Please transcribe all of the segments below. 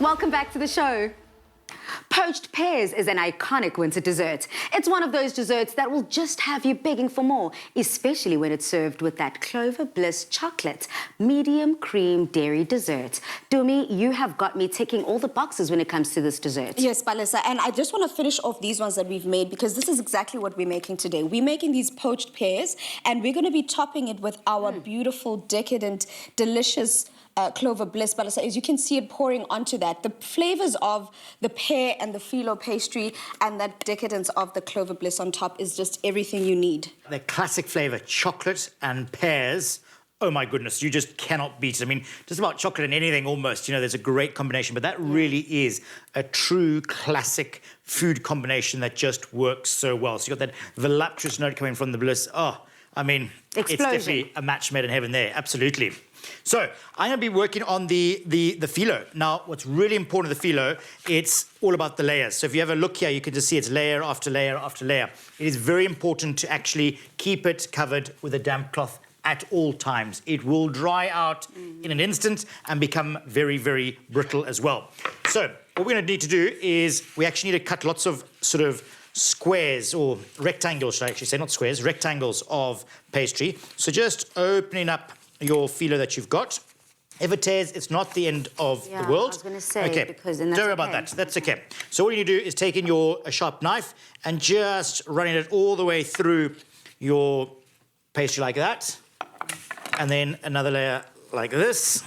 Welcome back to the show. Poached pears is an iconic winter dessert. It's one of those desserts that will just have you begging for more, especially when it's served with that Clover Bliss chocolate medium cream dairy dessert. Dumi, you have got me ticking all the boxes when it comes to this dessert. Yes, Balisa, and I just want to finish off these ones that we've made because this is exactly what we're making today. We're making these poached pears and we're going to be topping it with our beautiful, decadent, delicious Clover Bliss, Balisa. As you can see it pouring onto that. The flavors of the pear and the Phyllo pastry and that decadence of the Clover Bliss on top is just everything you need. The classic flavour, chocolate and pears. Oh my goodness, you just cannot beat it. I mean, just about chocolate and anything almost, you know, there's a great combination, but that really is a true classic food combination that just works so well. So you've got that voluptuous note coming from the Bliss. Oh, I mean, Explosion. It's definitely a match made in heaven there, absolutely. So I'm going to be working on the Phyllo. Now, what's really important with the Phyllo, it's all about the layers. So if you have a look here, you can just see it's layer after layer after layer. It is very important to actually keep it covered with a damp cloth at all times. It will dry out in an instant and become very, very brittle as well. So what we're going to need to do is we actually need to cut lots of sort of squares or rectangles, should I actually say, not squares, rectangles of pastry. So just opening up your Phyllo that you've got. If it tears, it's not the end of the world. I was going to say, okay. because don't worry about that. That's okay. So what you do is take in a sharp knife and just running it all the way through your pastry like that. And then another layer like this.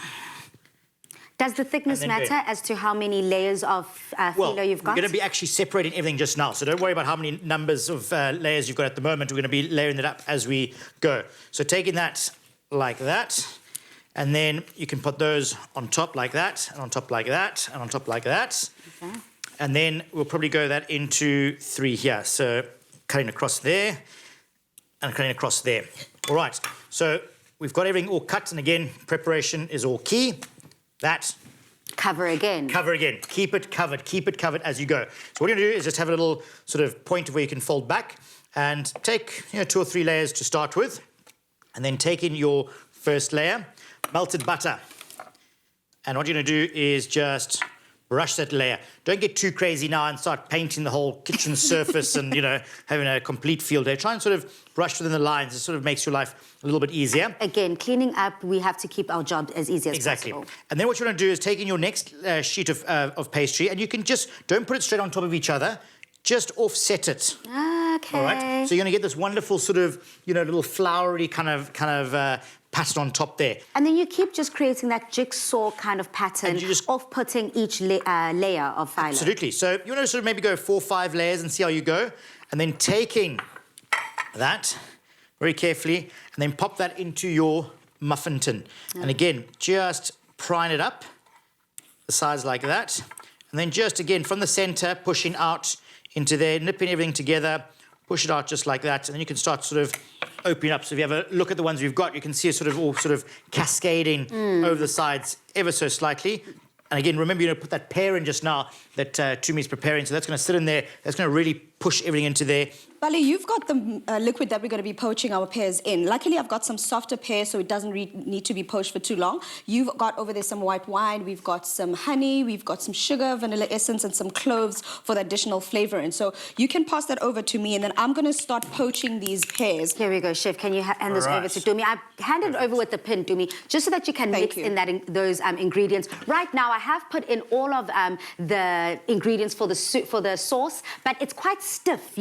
Does the thickness matter as to how many layers of Phyllo you've got? We're going to be actually separating everything just now. So don't worry about how many numbers of layers you've got at the moment. We're going to be layering it up as we go. So taking that like that, and then you can put those on top like that, and on top like that, and on top like that. Okay. And then we'll probably go that into 3 here. So cutting across there, and cutting across there. All right, so we've got everything all cut, and again, preparation is all key. That. Cover again. Cover again. Keep it covered as you go. So what you're going to do is just have a little sort of point where you can fold back and take 2 or 3 layers to start with. And then take in your first layer, melted butter. And what you're going to do is just brush that layer. Don't get too crazy now and start painting the whole kitchen surface and, having a complete field day. Try and sort of brush within the lines. It sort of makes your life a little bit easier. Again, cleaning up, we have to keep our job as easy as possible. And then what you're going to do is take in your next sheet of pastry, and you can just, don't put it straight on top of each other, just offset it. Okay. All right. So you're going to get this wonderful sort of, little flowery kind of pattern on top there. And then you keep just creating that jigsaw kind of pattern of putting each layer of Phyllo. Absolutely. So you want to sort of maybe go 4 or 5 layers and see how you go, and then taking that very carefully, and then pop that into your muffin tin. And again, just prime it up, the size like that, and then just again from the center, pushing out into there, nipping everything together, push it out just like that, and then you can start sort of opening up. So if you have a look at the ones we've got, you can see it sort of all sort of cascading over the sides ever so slightly. And again, remember, you put that pear in just now that Tumi is preparing, so that's going to sit in there. That's going to really push everything into there. Bali, you've got the liquid that we're going to be poaching our pears in. Luckily, I've got some softer pears, so it doesn't need to be poached for too long. You've got over there some white wine, we've got some honey, we've got some sugar, vanilla essence, and some cloves for the additional flavour. And so you can pass that over to me, and then I'm going to start poaching these pears. Here we go, Chef. Can you hand this over to Dumi? I've handed it over with the pin, Dumi, just so that you can mix in those ingredients. Right now, I have put in all of the ingredients for the sauce, but it's quite stiff.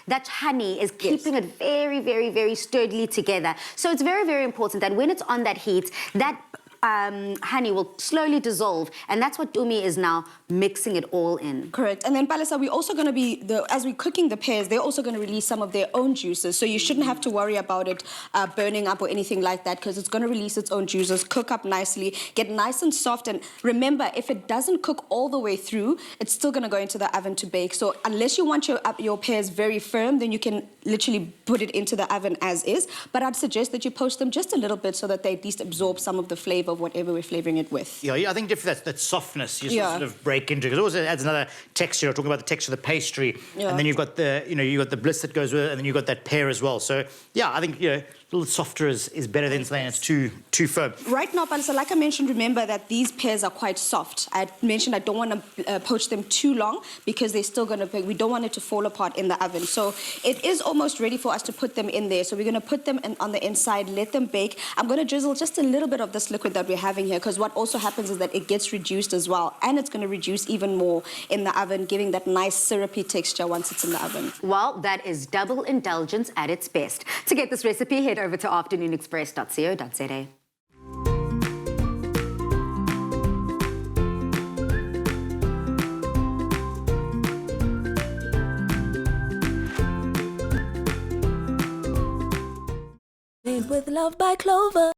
That honey is keeping it very, very, very sturdily together. So it's very, very important that when it's on that heat, that honey will slowly dissolve, and that's what Dumi is now mixing it all in. Correct. And then, Palisa, we're also going to be, as we're cooking the pears, they're also going to release some of their own juices, so you shouldn't have to worry about it burning up or anything like that, because it's going to release its own juices, cook up nicely, get nice and soft. And remember, if it doesn't cook all the way through, it's still going to go into the oven to bake. So unless you want your pears very firm, then you can literally put it into the oven as is. But I'd suggest that you poach them just a little bit so that they at least absorb some of the flavour of whatever we're flavouring it with. Yeah, I think that softness you sort of break into, because it also adds another texture. Talking about the texture of the pastry, and then you've got the Bliss that goes with it, and then you've got that pear as well. So yeah, I think little softer is better than something that's too firm. Right now, Palisa, like I mentioned, remember that these pears are quite soft. I mentioned I don't want to poach them too long because they're still going to bake. We don't want it to fall apart in the oven. So it is almost ready for us to put them in there. So we're going to put them on the inside, let them bake. I'm going to drizzle just a little bit of this liquid that we're having here because what also happens is that it gets reduced as well. And it's going to reduce even more in the oven, giving that nice syrupy texture once it's in the oven. Well, that is double indulgence at its best. To get this recipe, head over to afternoonexpress.co.za. Made with love by Clover.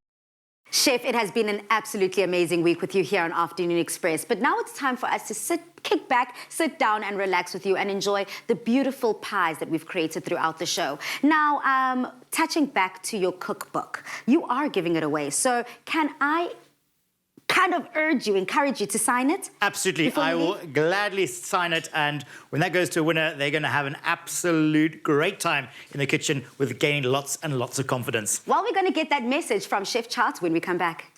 Chef, it has been an absolutely amazing week with you here on Afternoon Express. But now it's time for us to kick back, sit down and relax with you and enjoy the beautiful pies that we've created throughout the show. Now, touching back to your cookbook, you are giving it away. So can I kind of encourage you to sign it? Absolutely. I will gladly sign it. And when that goes to a winner, they're going to have an absolute great time in the kitchen with gaining lots and lots of confidence. Well, we're going to get that message from Chef Charts when we come back.